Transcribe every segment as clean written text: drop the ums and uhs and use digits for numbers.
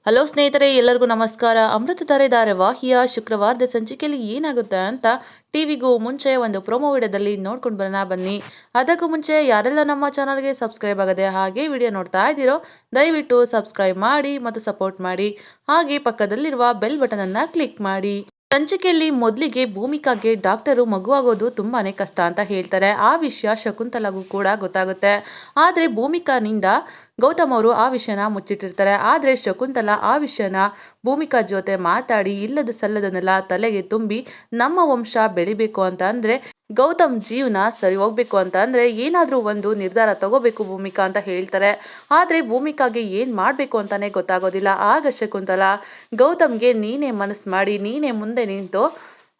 Hello ಸ್ನೇಹಿತರೆ, ಎಲ್ಲರಿಗೂ ನಮಸ್ಕಾರ. ಅಮೃತಧಾರೆ ಧಾರಾವಾಹಿಯ ಶುಕ್ರವಾರದ ಸಂಚಿಕೆಯಲ್ಲಿ ಏನಾಗುತ್ತೆ ಅಂತ ಟಿವಿಗೂ ಮುಂಚೆ ಒಂದು ಪ್ರೊಮೋ ವಿಡಿಯೋದಲ್ಲಿ ನೋಡ್ಕೊಂಡು ಬರೋಣ ಬನ್ನಿ. ಅದಕ್ಕೂ ಮುಂಚೆ ಯಾರೆಲ್ಲ ನಮ್ಮ ಚಾನಲ್ಗೆ ಸಬ್ಸ್ಕ್ರೈಬ್ ಆಗದೆ ಹಾಗೆ ವಿಡಿಯೋ ನೋಡ್ತಾ ಇದ್ದೀರೋ ದಯವಿಟ್ಟು ಸಬ್ಸ್ಕ್ರೈಬ್ ಮಾಡಿ ಮತ್ತು ಸಪೋರ್ಟ್ ಮಾಡಿ. ಹಾಗೆ ಪಕ್ಕದಲ್ಲಿರುವ ಬೆಲ್ ಬಟನ್ ಅನ್ನ ಕ್ಲಿಕ್ ಮಾಡಿ. ಸಂಚಿಕೆಯಲ್ಲಿ ಮೊದಲಿಗೆ ಭೂಮಿಕಾಗೆ ಡಾಕ್ಟರು ಮಗುವಾಗೋದು ತುಂಬಾನೇ ಕಷ್ಟ ಅಂತ ಹೇಳ್ತಾರೆ. ಆ ವಿಷಯ ಶಕುಂತಲಾಗೂ ಕೂಡ ಗೊತ್ತಾಗುತ್ತೆ. ಆದರೆ ಭೂಮಿಕಾನಿಂದ ಗೌತಮ್ ಅವರು ಆ ವಿಷಯನ ಮುಚ್ಚಿಟ್ಟಿರ್ತಾರೆ. ಆದರೆ ಶಕುಂತಲಾ ಆ ವಿಷಯನ ಭೂಮಿಕಾ ಜೊತೆ ಮಾತಾಡಿ ಇಲ್ಲದ ಸಲ್ಲದನ್ನೆಲ್ಲ ತಲೆಗೆ ತುಂಬಿ ನಮ್ಮ ವಂಶ ಬೆಳಿಬೇಕು ಅಂತ ಅಂದ್ರೆ ಗೌತಮ್ ಜೀವನ ಸರಿ ಹೋಗ್ಬೇಕು ಅಂತ ಅಂದ್ರೆ ಏನಾದ್ರೂ ಒಂದು ನಿರ್ಧಾರ ತಗೋಬೇಕು ಭೂಮಿಕಾ ಅಂತ ಹೇಳ್ತಾರೆ. ಆದ್ರೆ ಭೂಮಿಕಾಗೆ ಏನ್ ಮಾಡ್ಬೇಕು ಅಂತಾನೆ ಗೊತ್ತಾಗೋದಿಲ್ಲ. ಆಗ ಶಕುಂತಲಾ ಗೌತಮ್ಗೆ ನೀನೇ ಮನಸ್ಸು ಮಾಡಿ ನೀನೇ ಮುಂದೆ ನಿಂತು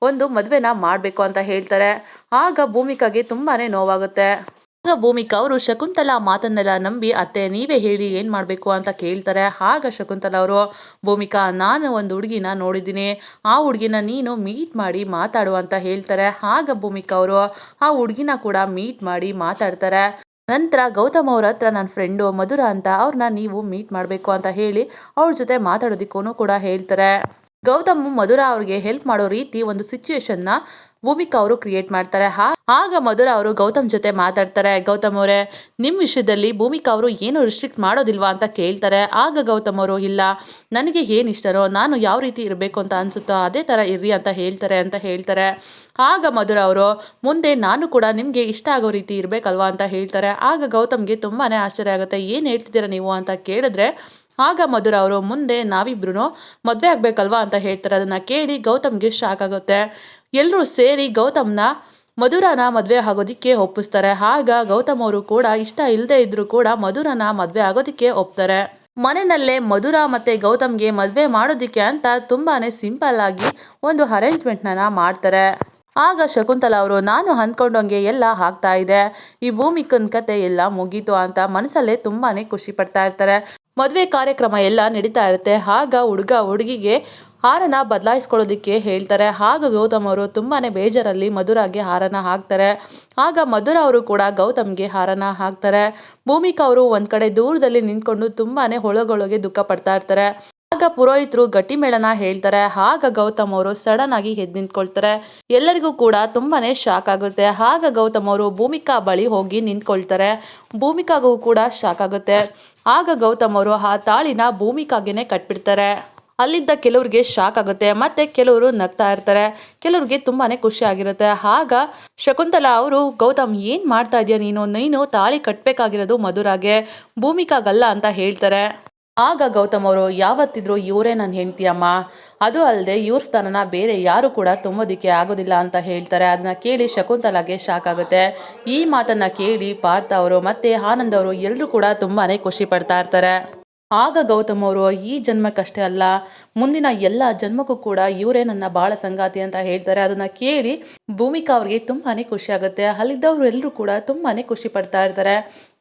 ಒಂದು ಮದ್ವೆನ ಮಾಡ್ಬೇಕು ಅಂತ ಹೇಳ್ತಾರೆ. ಆಗ ಭೂಮಿಕಾಗೆ ತುಂಬಾನೇ ನೋವಾಗುತ್ತೆ. ಆಗ ಭೂಮಿಕಾ ಅವರು ಶಕುಂತಲಾ ಮಾತನ್ನೆಲ್ಲ ನಂಬಿ ಅತ್ತೆ ನೀವೇ ಹೇಳಿ ಏನ್ ಮಾಡ್ಬೇಕು ಅಂತ ಕೇಳ್ತಾರೆ. ಆಗ ಶಕುಂತಲಾ ಅವರು ಭೂಮಿಕಾ ನಾನು ಒಂದು ಹುಡುಗಿನ ನೋಡಿದ್ದೀನಿ, ಆ ಹುಡುಗಿನ ನೀನು ಮೀಟ್ ಮಾಡಿ ಮಾತಾಡು ಅಂತ ಹೇಳ್ತಾರೆ. ಆಗ ಭೂಮಿಕಾ ಅವರು ಆ ಹುಡುಗಿನ ಕೂಡ ಮೀಟ್ ಮಾಡಿ ಮಾತಾಡ್ತಾರೆ. ನಂತರ ಗೌತಮ್ ಅವ್ರ ಹತ್ರ ನನ್ನ ಫ್ರೆಂಡು ಮಧುರ ಅಂತ ಅವ್ರನ್ನ ನೀವು ಮೀಟ್ ಮಾಡಬೇಕು ಅಂತ ಹೇಳಿ ಅವ್ರ ಜೊತೆ ಮಾತಾಡೋದಿಕ್ಕೂ ಕೂಡ ಹೇಳ್ತಾರೆ. ಗೌತಮ್ ಮಧುರ ಅವ್ರಿಗೆ ಹೆಲ್ಪ್ ಮಾಡೋ ರೀತಿ ಒಂದು ಸಿಚುವೇಶನ್ನ ಭೂಮಿಕಾ ಅವರು ಕ್ರಿಯೇಟ್ ಮಾಡ್ತಾರೆ. ಆಗ ಮಧುರ ಅವರು ಗೌತಮ್ ಜೊತೆ ಮಾತಾಡ್ತಾರೆ. ಗೌತಮ್ ಅವರೇ ನಿಮ್ಮ ವಿಷಯದಲ್ಲಿ ಭೂಮಿಕಾ ಅವರು ಏನು ರಿಸ್ಟ್ರಿಕ್ಟ್ ಮಾಡೋದಿಲ್ವಾ ಅಂತ ಕೇಳ್ತಾರೆ. ಆಗ ಗೌತಮ್ ಅವರು ಇಲ್ಲ ನನಗೆ ಏನು ಇಷ್ಟನೋ ನಾನು ಯಾವ ರೀತಿ ಇರಬೇಕು ಅಂತ ಅನ್ಸುತ್ತೋ ಅದೇ ಥರ ಇರ್ರಿ ಅಂತ ಹೇಳ್ತಾರೆ. ಆಗ ಮಧುರ ಅವರು ಮುಂದೆ ನಾನು ಕೂಡ ನಿಮಗೆ ಇಷ್ಟ ಆಗೋ ರೀತಿ ಇರಬೇಕಲ್ವಾ ಅಂತ ಹೇಳ್ತಾರೆ. ಆಗ ಗೌತಮ್ಗೆ ತುಂಬಾ ಆಶ್ಚರ್ಯ ಆಗುತ್ತೆ. ಏನು ಹೇಳ್ತಿದ್ದೀರಾ ನೀವು ಅಂತ ಕೇಳಿದ್ರೆ ಆಗ ಮಧುರ ಅವರು ಮುಂದೆ ನಾವಿಬ್ರು ಮದುವೆ ಆಗ್ಬೇಕಲ್ವಾ ಅಂತ ಹೇಳ್ತಾರೆ. ಅದನ್ನ ಕೇಳಿ ಗೌತಮ್ಗೆ ಶಾಕ್ ಆಗುತ್ತೆ. ಎಲ್ಲರೂ ಸೇರಿ ಗೌತಮ್ನ ಮಧುರನ ಮದುವೆ ಆಗೋದಿಕ್ಕೆ ಒಪ್ಪಿಸ್ತಾರೆ. ಆಗ ಗೌತಮ್ ಅವರು ಕೂಡ ಇಷ್ಟ ಇಲ್ಲದೆ ಇದ್ರು ಕೂಡ ಮಧುರನ ಮದುವೆ ಆಗೋದಿಕ್ಕೆ ಒಪ್ತಾರೆ. ಮನೆಯಲ್ಲೇ ಮಧುರ ಮತ್ತೆ ಗೌತಮ್ಗೆ ಮದುವೆ ಮಾಡೋದಿಕ್ಕೆ ಅಂತ ತುಂಬಾನೇ ಸಿಂಪಲ್ ಆಗಿ ಒಂದು ಅರೇಂಜ್ಮೆಂಟ್ನ ಮಾಡ್ತಾರೆ. ಆಗ ಶಕುಂತಲಾ ಅವರು ನಾನು ಅಂದ್ಕೊಂಡಂಗೆ ಎಲ್ಲ ಆಗ್ತಾ ಇದೆ, ಈ ಭೂಮಿಕನ್ ಕತೆ ಎಲ್ಲ ಮುಗೀತು ಅಂತ ಮನಸ್ಸಲ್ಲೇ ತುಂಬಾನೇ ಖುಷಿ ಪಡ್ತಾ ಇರ್ತಾರೆ. ಮದುವೆ ಕಾರ್ಯಕ್ರಮ ಎಲ್ಲ ನಡೀತಾ ಇರುತ್ತೆ. ಆಗ ಹುಡುಗ ಹುಡುಗಿಗೆ ಹಾರನ ಬದಲಾಯಿಸ್ಕೊಳ್ಳೋದಿಕ್ಕೆ ಹೇಳ್ತಾರೆ. ಆಗ ಗೌತಮ್ ಅವರು ತುಂಬಾನೇ ಬೇಜಾರಲ್ಲಿ ಮಧುರಾಗೆ ಹಾರನ ಹಾಕ್ತಾರೆ. ಆಗ ಮಧುರ ಅವರು ಕೂಡ ಗೌತಮ್ಗೆ ಹಾರನ ಹಾಕ್ತಾರೆ. ಭೂಮಿಕಾ ಅವರು ಒಂದ್ ಕಡೆ ದೂರದಲ್ಲಿ ನಿಂತ್ಕೊಂಡು ತುಂಬಾನೇ ಒಳಗೊಳಗೆ ದುಃಖ ಪಡ್ತಾ ಇರ್ತಾರೆ. ಆಗ ಪುರೋಹಿತರು ಗಟ್ಟಿ ಮೇಳನ ಹೇಳ್ತಾರೆ. ಆಗ ಗೌತಮ್ ಅವರು ಸಡನ್ ಆಗಿ ಎದ್ದು ನಿಂತ್ಕೊಳ್ತಾರೆ. ಎಲ್ಲರಿಗೂ ಕೂಡ ತುಂಬಾನೇ ಶಾಕ್ ಆಗುತ್ತೆ. ಆಗ ಗೌತಮ್ ಅವರು ಭೂಮಿಕಾ ಬಳಿ ಹೋಗಿ ನಿಂತ್ಕೊಳ್ತಾರೆ. ಭೂಮಿಕಾಗೂ ಕೂಡ ಶಾಕ್ ಆಗುತ್ತೆ. ಆಗ ಗೌತಮ್ ಅವರು ಆ ತಾಳಿನ ಭೂಮಿಕಾಗೆನೆ ಕಟ್ಬಿಡ್ತಾರೆ. ಅಲ್ಲಿದ್ದ ಕೆಲವ್ರಿಗೆ ಶಾಕ್ ಆಗುತ್ತೆ, ಮತ್ತೆ ಕೆಲವರು ನಗ್ತಾ ಇರ್ತಾರೆ, ಕೆಲವ್ರಿಗೆ ತುಂಬಾನೇ ಖುಷಿ ಆಗಿರುತ್ತೆ. ಆಗ ಶಕುಂತಲಾ ಅವರು ಗೌತಮ್ ಏನ್ ಮಾಡ್ತಾ ಇದೀಯ ನೀನು ತಾಳಿ ಕಟ್ಬೇಕಾಗಿರೋದು ಮಧುರಾಗೆ ಭೂಮಿಕಾಗಲ್ಲ ಅಂತ ಹೇಳ್ತಾರೆ. ಆಗ ಗೌತಮ್ ಅವರು ಯಾವತ್ತಿದ್ರು ಇವರೇ ನನ್ನ ಹೆಂಡತಿ ಅಮ್ಮ, ಅದು ಅಲ್ಲದೆ ಇವ್ರ ಸ್ಥಾನನ ಬೇರೆ ಯಾರು ಕೂಡ ತುಂಬೋದಿಕ್ಕೆ ಆಗೋದಿಲ್ಲ ಅಂತ ಹೇಳ್ತಾರೆ. ಅದನ್ನ ಕೇಳಿ ಶಕುಂತಲಾಗೆ ಶಾಕ್ ಆಗುತ್ತೆ. ಈ ಮಾತನ್ನ ಕೇಳಿ ಪಾರ್ಥ ಅವರು ಮತ್ತೆ ಆನಂದ್ ಅವರು ಎಲ್ಲರೂ ಕೂಡ ತುಂಬಾನೇ ಖುಷಿ ಪಡ್ತಾ ಇರ್ತಾರೆ. ಆಗ ಗೌತಮ್ ಅವರು ಈ ಜನ್ಮಕ್ಕಷ್ಟೇ ಅಲ್ಲ ಮುಂದಿನ ಎಲ್ಲ ಜನ್ಮಕ್ಕೂ ಕೂಡ ಇವರೇ ನನ್ನ ಬಾಳ ಸಂಗಾತಿ ಅಂತ ಹೇಳ್ತಾರೆ. ಅದನ್ನ ಕೇಳಿ ಭೂಮಿಕಾ ಅವ್ರಿಗೆ ತುಂಬಾನೇ ಖುಷಿ ಆಗುತ್ತೆ. ಅಲ್ಲಿದ್ದವರು ಎಲ್ಲರೂ ಕೂಡ ತುಂಬಾನೇ ಖುಷಿ ಪಡ್ತಾ ಇರ್ತಾರೆ.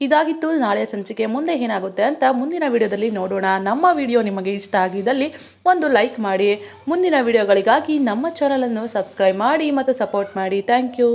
ಇದಾಗಿತ್ತು ನಾಳೆ ಸಂಚಿಕೆ. ಮುಂದೆ ಏನಾಗುತ್ತೆ ಅಂತ ಮುಂದಿನ ವಿಡಿಯೋದಲ್ಲಿ ನೋಡೋಣ. ನಮ್ಮ ವಿಡಿಯೋ ನಿಮಗೆ ಇಷ್ಟ ಆಗಿದ್ದಲ್ಲಿ ಒಂದು ಲೈಕ್ ಮಾಡಿ. ಮುಂದಿನ ವಿಡಿಯೋಗಳಿಗಾಗಿ ನಮ್ಮ ಚಾನಲ್ ಅನ್ನು ಸಬ್ಸ್ಕ್ರೈಬ್ ಮಾಡಿ ಮತ್ತು ಸಪೋರ್ಟ್ ಮಾಡಿ. Thank you.